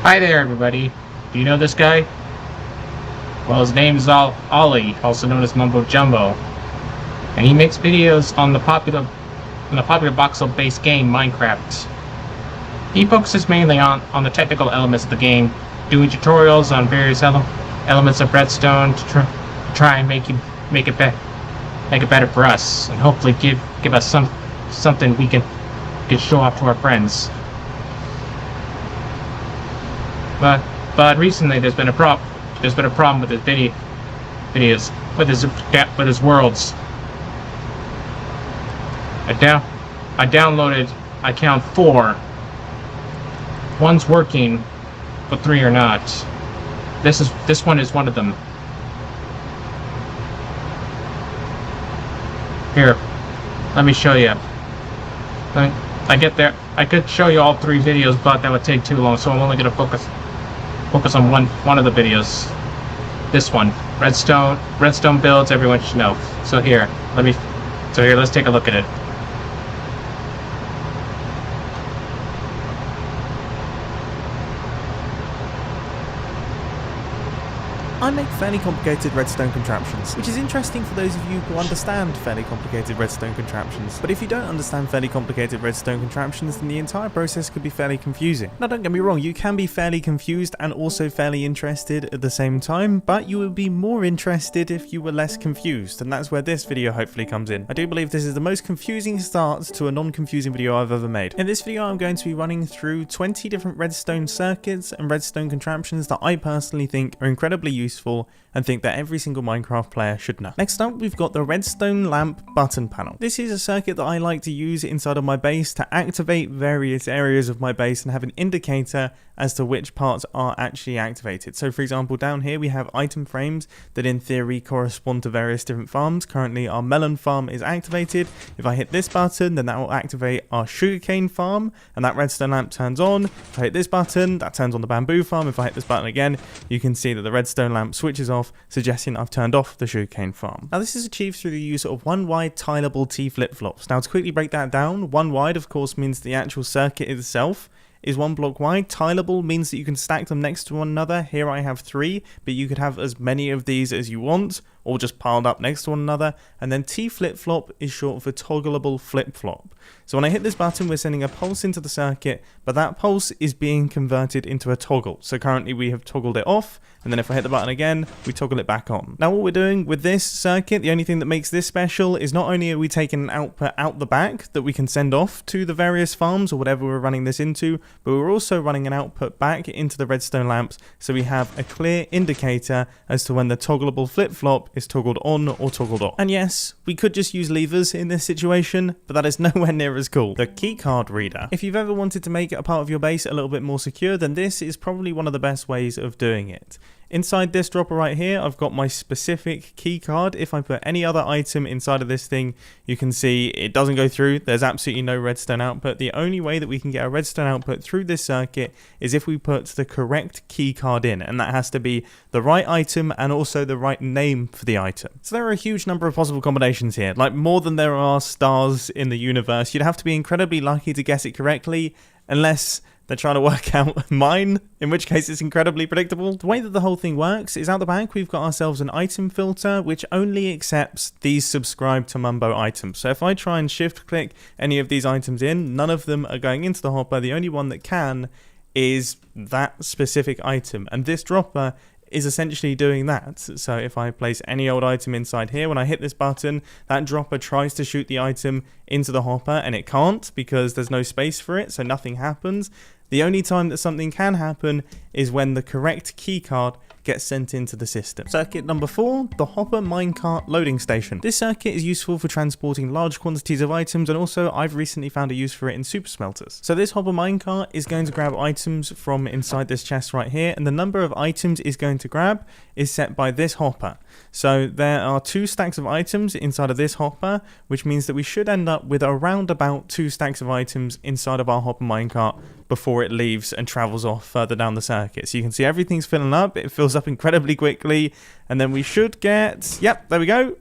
Hi there, everybody. Do you know this guy? Well, his name is Ollie, also known as Mumbo Jumbo, and he makes videos on the popular voxel-based game Minecraft. He focuses mainly on the technical elements of the game, doing tutorials on various elements of Redstone to try and make it better for us, and hopefully give us something we can show off to our friends. But recently there's been a problem with his videos with his worlds. I downloaded, I count 4. One's working, but 3 are not. This one is one of them. Here, let me show you. I could show you all 3 videos, but that would take too long, so I'm only going to focus on one of the videos. This one, Redstone builds everyone should know. So here, let's take a look at it. I make fairly complicated redstone contraptions, which is interesting for those of you who understand fairly complicated redstone contraptions. But if you don't understand fairly complicated redstone contraptions, then the entire process could be fairly confusing. Now don't get me wrong, you can be fairly confused and also fairly interested at the same time, but you would be more interested if you were less confused, and that's where this video hopefully comes in. I do believe this is the most confusing start to a non-confusing video I've ever made. In this video I'm going to be running through 20 different redstone circuits and redstone contraptions that I personally think are incredibly useful and think that every single Minecraft player should know. Next up, we've got the redstone lamp button panel. This is a circuit that I like to use inside of my base to activate various areas of my base and have an indicator as to which parts are actually activated. So for example, down here we have item frames that in theory correspond to various different farms. Currently our melon farm is activated. If I hit this button, then that will activate our sugarcane farm and that redstone lamp turns on. If I hit this button, that turns on the bamboo farm. If I hit this button again, you can see that the redstone lamp switches off, suggesting I've turned off the sugarcane farm. Now this is achieved through the use of 1 wide tileable T flip-flops. Now to quickly break that down, 1 wide of course means the actual circuit itself is 1 block wide. Tileable means that you can stack them next to one another. Here I have 3, but you could have as many of these as you want, or just piled up next to one another. And then T flip-flop is short for toggleable flip-flop. So when I hit this button, we're sending a pulse into the circuit, but that pulse is being converted into a toggle. So currently we have toggled it off, and then if I hit the button again, we toggle it back on. Now what we're doing with this circuit, the only thing that makes this special is not only are we taking an output out the back that we can send off to the various farms or whatever we're running this into, but we're also running an output back into the redstone lamps, so we have a clear indicator as to when the toggleable flip-flop is toggled on or toggled off. And yes, we could just use levers in this situation, but that is nowhere near as cool. The keycard reader. If you've ever wanted to make a part of your base a little bit more secure, then this is probably one of the best ways of doing it. Inside this dropper right here, I've got my specific key card. If I put any other item inside of this thing, you can see it doesn't go through. There's absolutely no redstone output. The only way that we can get a redstone output through this circuit is if we put the correct key card in, and that has to be the right item and also the right name for the item. So there are a huge number of possible combinations here, like more than there are stars in the universe. You'd have to be incredibly lucky to guess it correctly, unless they're trying to work out mine, in which case it's incredibly predictable. The way that the whole thing works is out the back we've got ourselves an item filter which only accepts these subscribe to Mumbo items. So if I try and shift click any of these items in, none of them are going into the hopper. The only one that can is that specific item, and this dropper is essentially doing that. So if I place any old item inside here, when I hit this button, that dropper tries to shoot the item into the hopper and it can't because there's no space for it, so nothing happens. The only time that something can happen is when the correct keycard gets sent into the system. Circuit number 4, the hopper minecart loading station. This circuit is useful for transporting large quantities of items, and also I've recently found a use for it in super smelters. So this hopper minecart is going to grab items from inside this chest right here, and the number of items it's going to grab is set by this hopper. So there are 2 stacks of items inside of this hopper, which means that we should end up with around about 2 stacks of items inside of our hopper minecart before it leaves and travels off further down the circuit. So you can see everything's filling up, it fills up incredibly quickly, and then we should get, yep, there we go,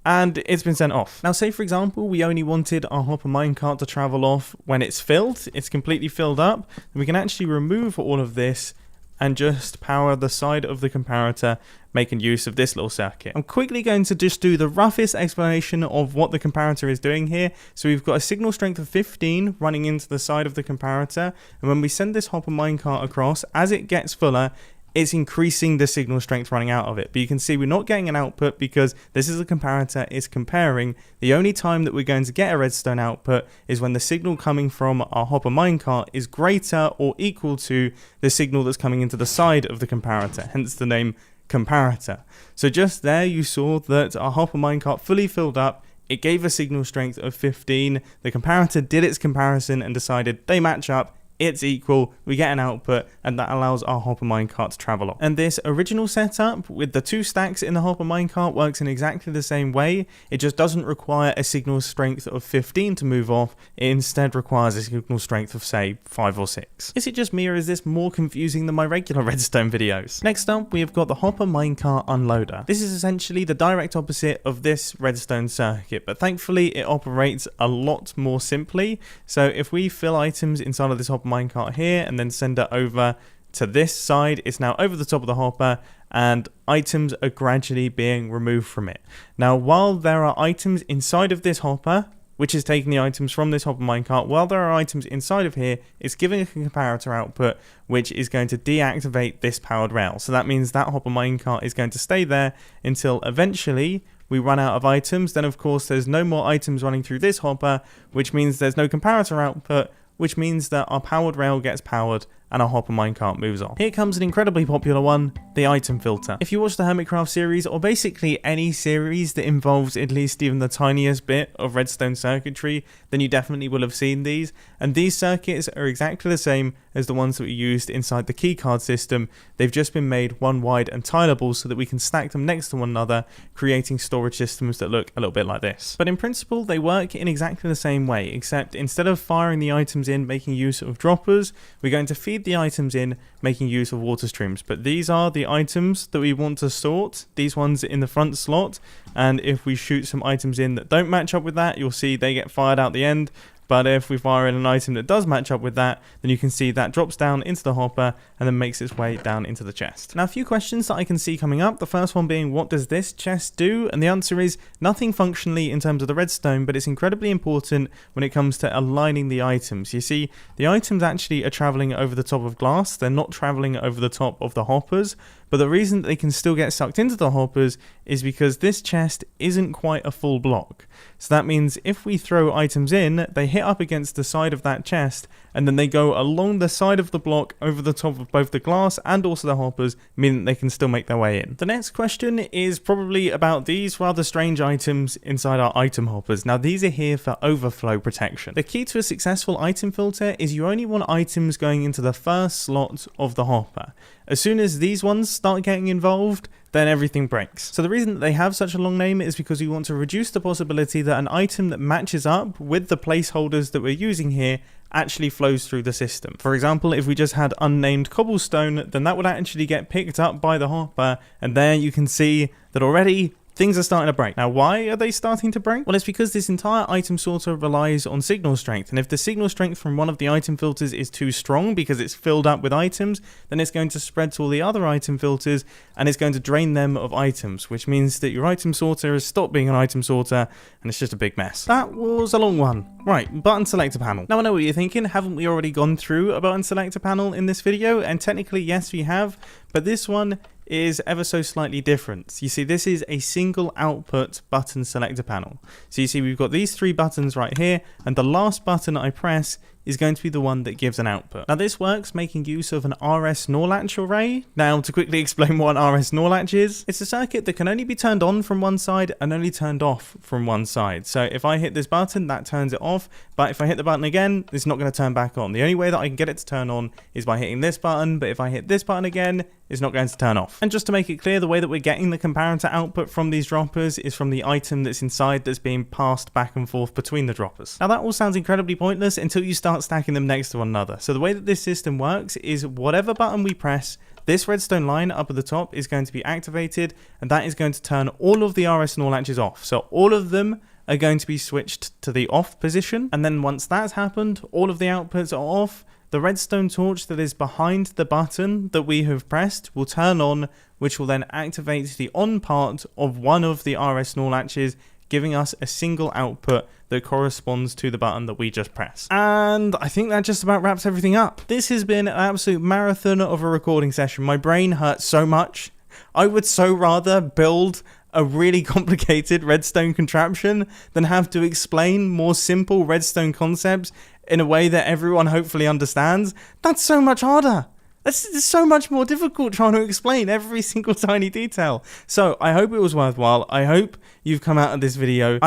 and it's been sent off. Now say for example we only wanted our hopper minecart to travel off when it's filled, it's completely filled up, then we can actually remove all of this and just power the side of the comparator, making use of this little circuit. I'm quickly going to just do the roughest explanation of what the comparator is doing here. So we've got a signal strength of 15 running into the side of the comparator, and when we send this hopper minecart across, as it gets fuller, it's increasing the signal strength running out of it. But you can see we're not getting an output because this is a comparator, it's comparing. The only time that we're going to get a redstone output is when the signal coming from our hopper minecart is greater or equal to the signal that's coming into the side of the comparator, hence the name comparator. So just there you saw that our hopper minecart fully filled up. It gave a signal strength of 15. The comparator did its comparison and decided they match up. It's equal, we get an output, and that allows our hopper minecart to travel on. And this original setup with the 2 stacks in the hopper minecart works in exactly the same way. It just doesn't require a signal strength of 15 to move off. It instead requires a signal strength of, say, 5 or 6. Is it just me, or is this more confusing than my regular redstone videos? Next up, we have got the hopper minecart unloader. This is essentially the direct opposite of this redstone circuit, but thankfully it operates a lot more simply. So if we fill items inside of this hopper minecart here and then send it over to this side, it's now over the top of the hopper and items are gradually being removed from it. Now while there are items inside of this hopper, which is taking the items from this hopper minecart, while there are items inside of here, it's giving a comparator output which is going to deactivate this powered rail. So that means that hopper minecart is going to stay there until eventually we run out of items. Then of course there's no more items running through this hopper, which means there's no comparator output, which means that our powered rail gets powered and our hopper minecart moves on. Here comes an incredibly popular one, the item filter. If you watch the Hermitcraft series, or basically any series that involves at least even the tiniest bit of redstone circuitry, then you definitely will have seen these. And these circuits are exactly the same as the ones that we used inside the keycard system. They've just been made one wide and tileable so that we can stack them next to one another, creating storage systems that look a little bit like this. But in principle, they work in exactly the same way, except instead of firing the items in, making use of droppers, we're going to feed the items in, making use of water streams. But these are the items that we want to sort, these ones in the front slot, and if we shoot some items in that don't match up with that, you'll see they get fired out the end. But if we fire in an item that does match up with that, then you can see that drops down into the hopper and then makes its way down into the chest. Now, a few questions that I can see coming up. The first one being, what does this chest do? And the answer is nothing functionally in terms of the redstone, but it's incredibly important when it comes to aligning the items. You see, the items actually are traveling over the top of glass. They're not traveling over the top of the hoppers. But the reason that they can still get sucked into the hoppers is because this chest isn't quite a full block. So that means if we throw items in, they hit up against the side of that chest, and then they go along the side of the block over the top of both the glass and also the hoppers, meaning they can still make their way in. The next question is probably about these rather strange items inside our item hoppers. Now these are here for overflow protection. The key to a successful item filter is you only want items going into the first slot of the hopper. As soon as these ones start getting involved, then everything breaks. So the reason that they have such a long name is because we want to reduce the possibility that an item that matches up with the placeholders that we're using here actually flows through the system. For example, if we just had unnamed cobblestone, then that would actually get picked up by the hopper, and there you can see that already things are starting to break. Now, why are they starting to break? Well, it's because this entire item sorter relies on signal strength. And if the signal strength from one of the item filters is too strong because it's filled up with items, then it's going to spread to all the other item filters and it's going to drain them of items, which means that your item sorter has stopped being an item sorter and it's just a big mess. That was a long one. Right, button selector panel. Now I know what you're thinking. Haven't we already gone through a button selector panel in this video? And technically, yes, we have, but this one is ever so slightly different. You see, this is a single output button selector panel. So you see we've got these 3 buttons right here, and the last button I press is going to be the one that gives an output. Now this works making use of an RS NOR latch array. Now to quickly explain what an RS NOR latch is, it's a circuit that can only be turned on from one side and only turned off from one side. So if I hit this button, that turns it off, but if I hit the button again, it's not going to turn back on. The only way that I can get it to turn on is by hitting this button, but if I hit this button again, it's not going to turn off. And just to make it clear, the way that we're getting the comparator output from these droppers is from the item that's inside that's being passed back and forth between the droppers. Now that all sounds incredibly pointless until you start stacking them next to one another. So the way that this system works is whatever button we press, this redstone line up at the top is going to be activated, and that is going to turn all of the RS NOR latches off. So all of them are going to be switched to the off position, and then once that's happened, all of the outputs are off, The redstone torch that is behind the button that we have pressed will turn on, which will then activate the on part of one of the RS NOR latches, giving us a single output that corresponds to the button that we just pressed. And I think that just about wraps everything up. This has been an absolute marathon of a recording session. My brain hurts so much. I would so rather build a really complicated redstone contraption than have to explain more simple redstone concepts in a way that everyone hopefully understands. That's so much harder. It's so much more difficult trying to explain every single tiny detail. So I hope it was worthwhile. I hope you've come out of this video.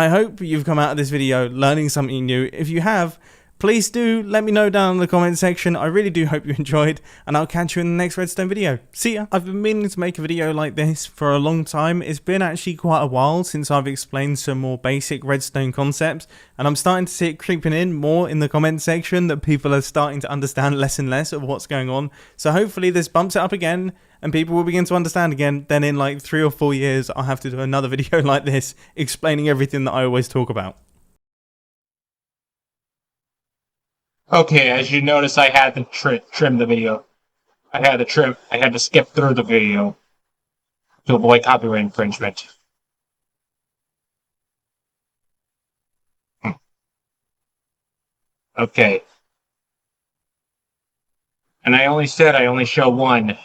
Learning something new. If you have, please do let me know down in the comment section. I really do hope you enjoyed, and I'll catch you in the next redstone video. See ya. I've been meaning to make a video like this for a long time. It's been actually quite a while since I've explained some more basic redstone concepts, and I'm starting to see it creeping in more in the comment section that people are starting to understand less and less of what's going on. So hopefully this bumps it up again and people will begin to understand again. Then in like 3 or 4 years, I'll have to do another video like this explaining everything that I always talk about. Okay, as you notice, I had to trim the video. I had to skip through the video to avoid copyright infringement. Okay. And I only said I only show one.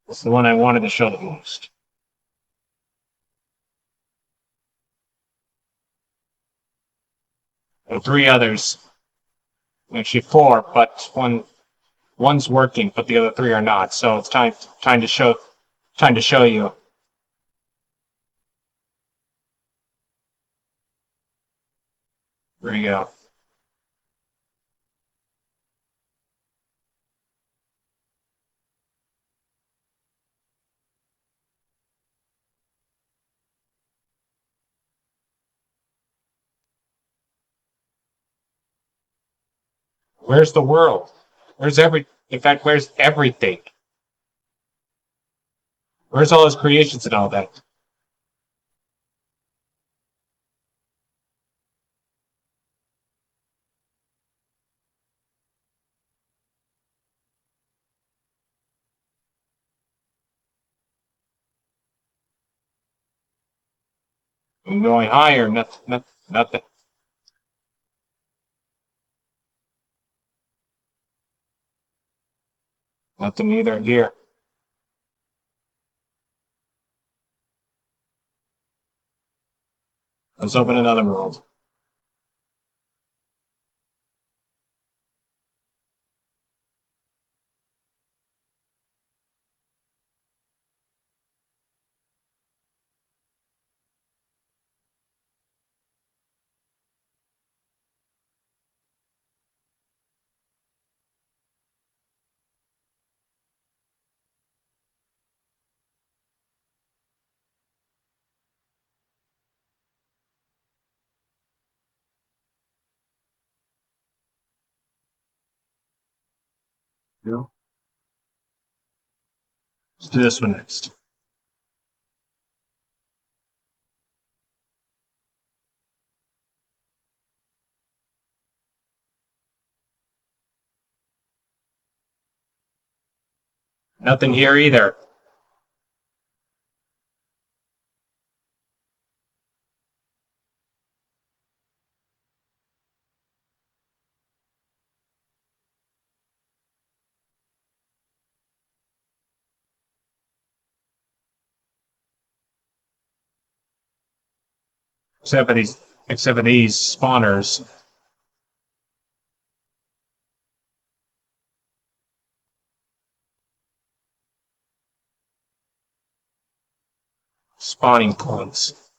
It's the one I wanted to show the most. There are 3 others. Actually 4, but one's working, but the other 3 are not. So it's time to show you. There you go. Where's the world? In fact, where's everything? Where's all his creations and all that? I'm going higher. Nothing. Nothing either here. Let's open another world. Yeah. Let's do this one next. Nothing here either. Except for these spawners. Spawning points.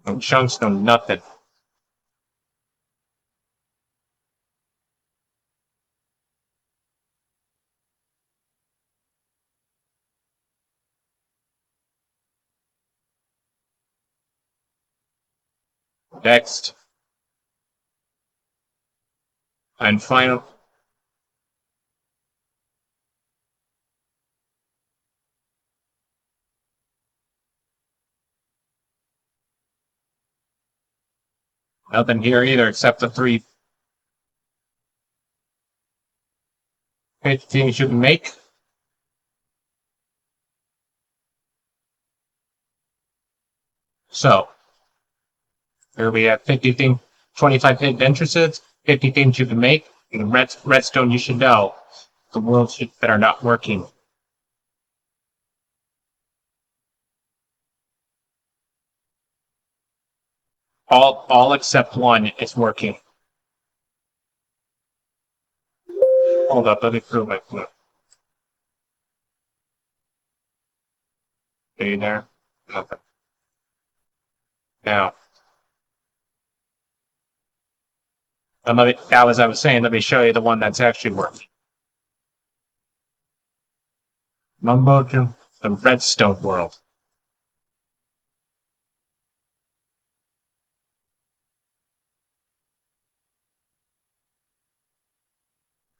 No chunks, no nothing. Next. And final. Nothing here either except the 3 things you can make. So, here we have 50 things, 25 hidden entrances, 50 things you can make, and the redstone you should know. The worlds that are not working. All except one is working. Hold up, let me prove it. Are you there? Okay. Now, now as I was saying, let me show you the one that's actually working. Mumbo Jumbo, the redstone world.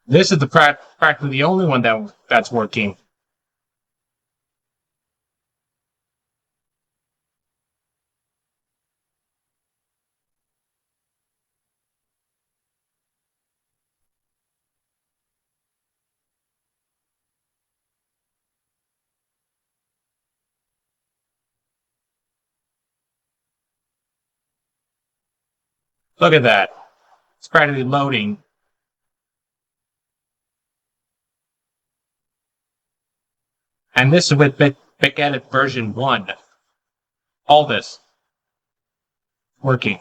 This is the practically the only one that's working. Look at that. It's practically loading. And this is with MCEdit version 1. All this working.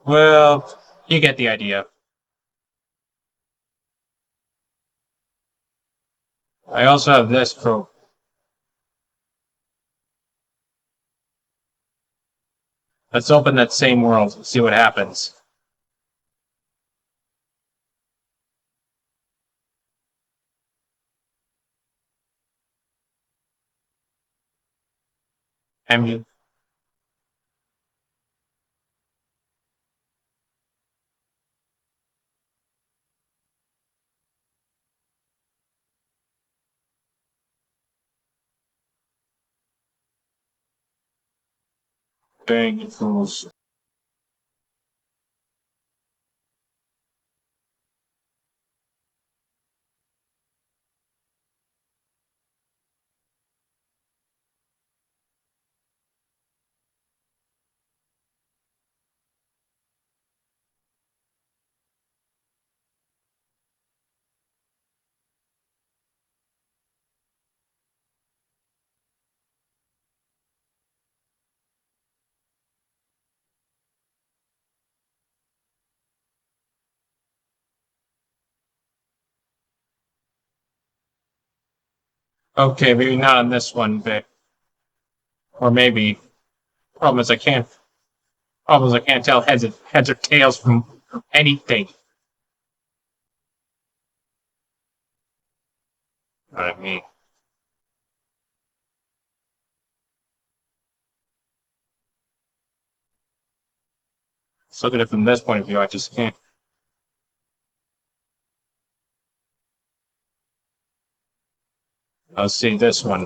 Well, you get the idea. I also have this pro. Let's open that same world and see what happens. And dang fools. Okay, maybe not on this one, but or maybe. Problem is I can't. Problem is I can't tell heads or tails from anything. I mean, let's look at it from this point of view. I just can't. Let's see this one.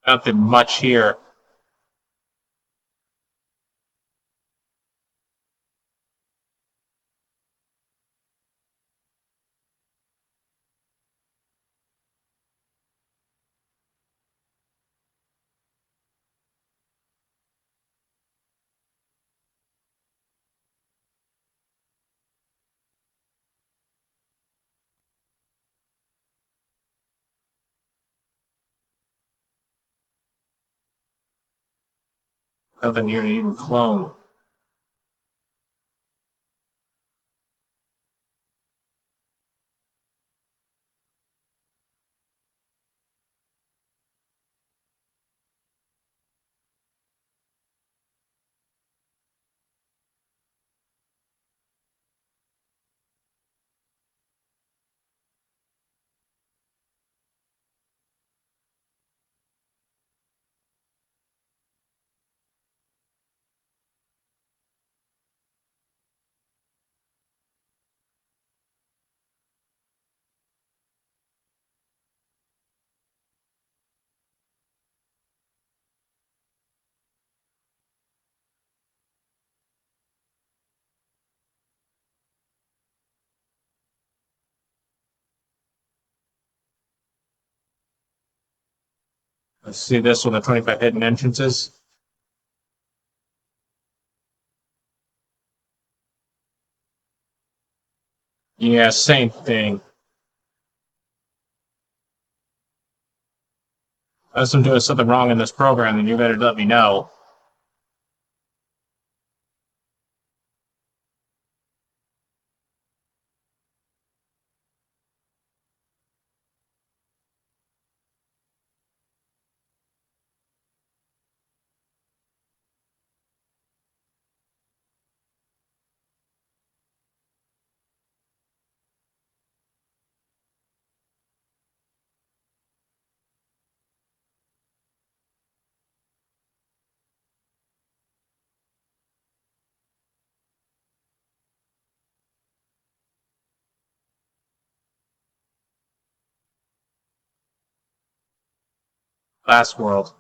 Nothing much here. of a near even clone. Let's see this one, the 25 hidden entrances. Yeah, same thing. Unless I'm doing something wrong in this program, then you better let me know. Last world.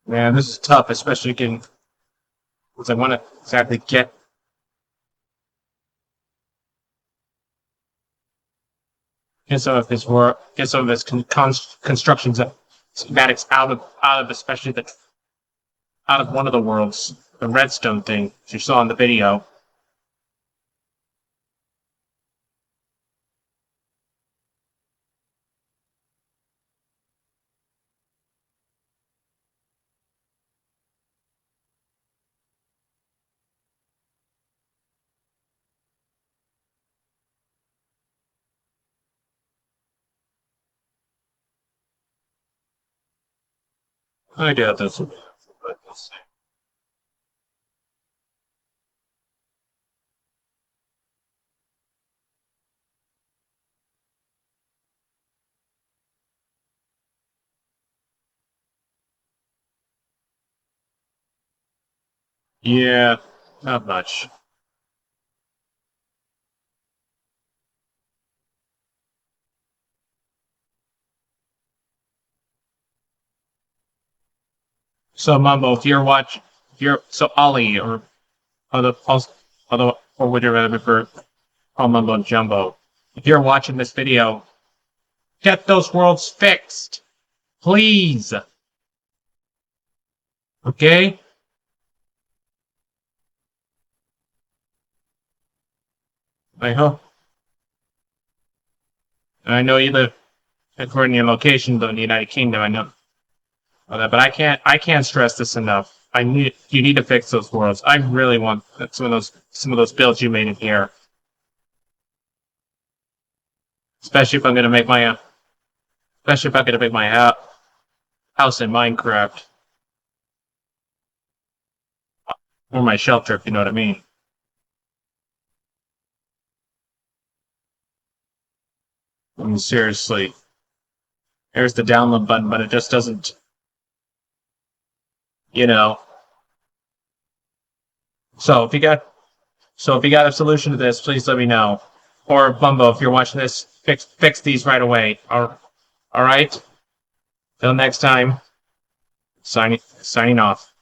Man, this is tough, especially getting, because I want to exactly get some of his work, get some of his constructions, schematics out of especially the out of one of the worlds, the redstone thing you saw in the video. I doubt this. Yeah, not much. So Mumbo, if you're so Ollie or other or would you rather prefer Mumbo Jumbo, if you're watching this video, get those worlds fixed, please. Okay? I hope. I know you live according to your location, though, in the United Kingdom. I know that, but I can't stress this enough. You need to fix those worlds. I really want some of those builds you made in here, especially if I'm gonna make my especially if I'm gonna make my house in Minecraft or my shelter, if you know what I mean. I mean, seriously, there's the download button, but it just doesn't, you know. So if you got so if you got a solution to this, please let me know. Or Bumbo, if you're watching this, fix these right away. All right. Till next time. Signing off.